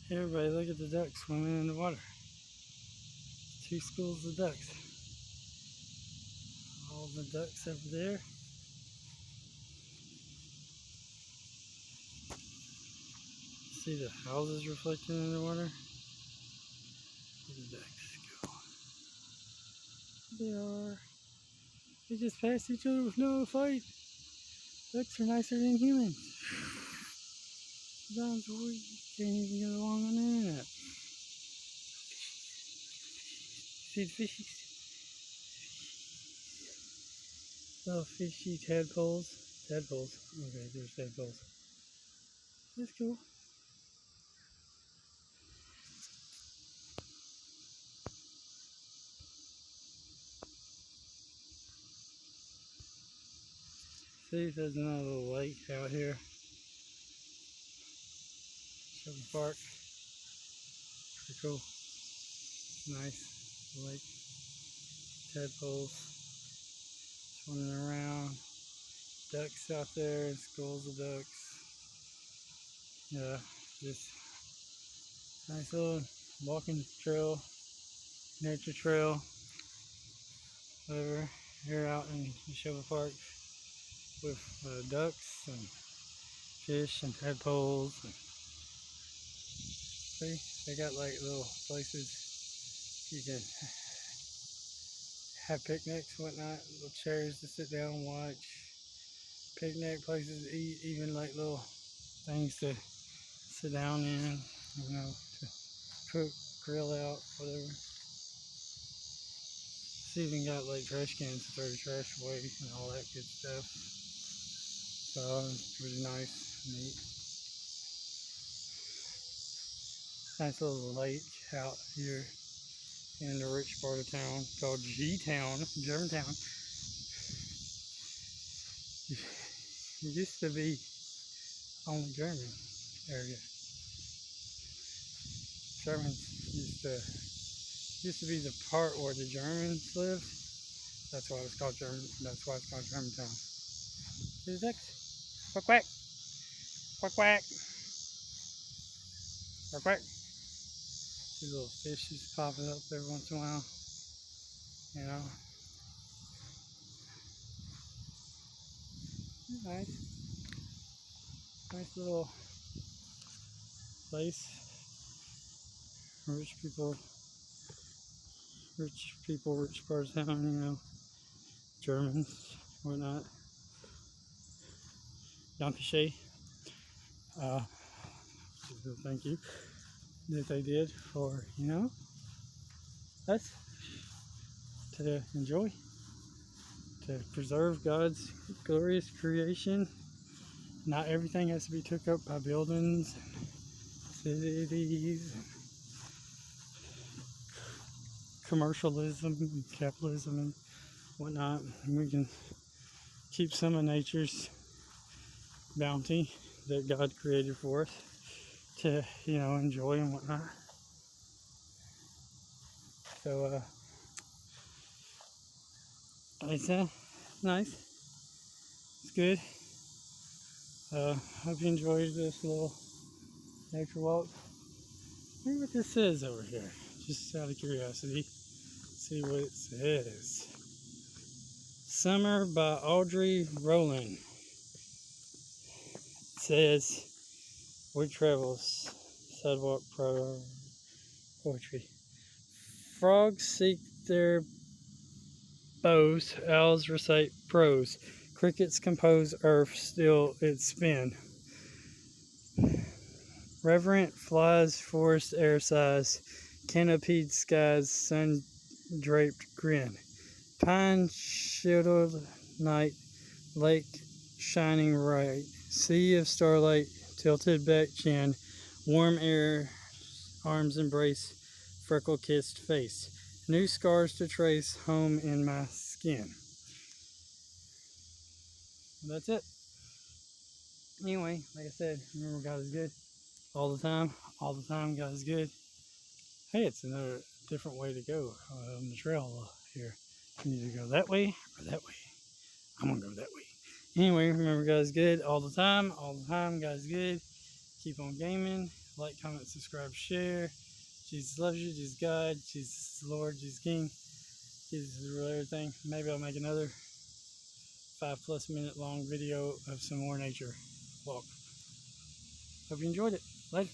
Hey everybody, look at the ducks swimming in the water. 2 schools of ducks. All the ducks over there. See the houses reflecting in the water? Where the ducks go? They are. They just passed each other with no fight. Ducks are nicer than humans. Sometimes we can't even get along on the internet. See the fishies? Little fishy tadpoles. Tadpoles. Okay, there's tadpoles. That's cool. See, there's another little lake out here. Shelby Park. Pretty cool. Nice lake. Tadpoles swimming around. Ducks out there, schools of ducks. Yeah, just nice little walking trail, nature trail, whatever. Here out in the Shelby Park with ducks and fish and tadpoles. And see, they got like little places you can have picnics, whatnot, little chairs to sit down and watch, picnic places to eat, even like little things to sit down in, you know, to cook, grill out, whatever. It's even got like trash cans to throw the trash away and all that good stuff. So it's really nice, neat. Nice little lake out here in the rich part of town called G-Town, Germantown. It used to be on the German area. Germans used to be the part where the Germans lived. That's why it's called German. That's why it's called Germantown. See the ducks? Quack quack, quack quack, quack quack. These little fishes popping up every once in a while. You know, nice, nice little place. Rich people, rich part of town. You know, Germans, whatnot. Dankeschön. Thank you that they did for, you know, us to enjoy, to preserve God's glorious creation. Not everything has to be took up by buildings and cities and commercialism and capitalism and whatnot. And we can keep some of nature's bounty that God created for us to, you know, enjoy and whatnot. So it's nice. It's good. Hope you enjoyed this little nature walk. I wonder what this says over here. Just out of curiosity. See what it says. Summer by Audrey Rowland. It says, "We travels, sidewalk poetry. Frogs seek their bows, owls recite prose, crickets compose earth, still it spin. Reverent flies, forest air sighs, canopied skies, sun-draped grin. Pine shielded night, lake shining right, sea of starlight, tilted back chin, warm air, arms embrace, freckle-kissed face. New scars to trace, home in my skin." That's it. Anyway, like I said, remember God is good all the time. All the time, God is good. Hey, it's another different way to go on the trail here. You need to go that way or that way. I'm gonna go that way. Anyway, remember God is good all the time. All the time, God is good. Keep on gaming. Like, comment, subscribe, share. Jesus loves you. Jesus God. Jesus Lord. Jesus King. Jesus is the real everything. Maybe I'll make another 5+ minute long video of some more nature walk. Hope you enjoyed it. Later.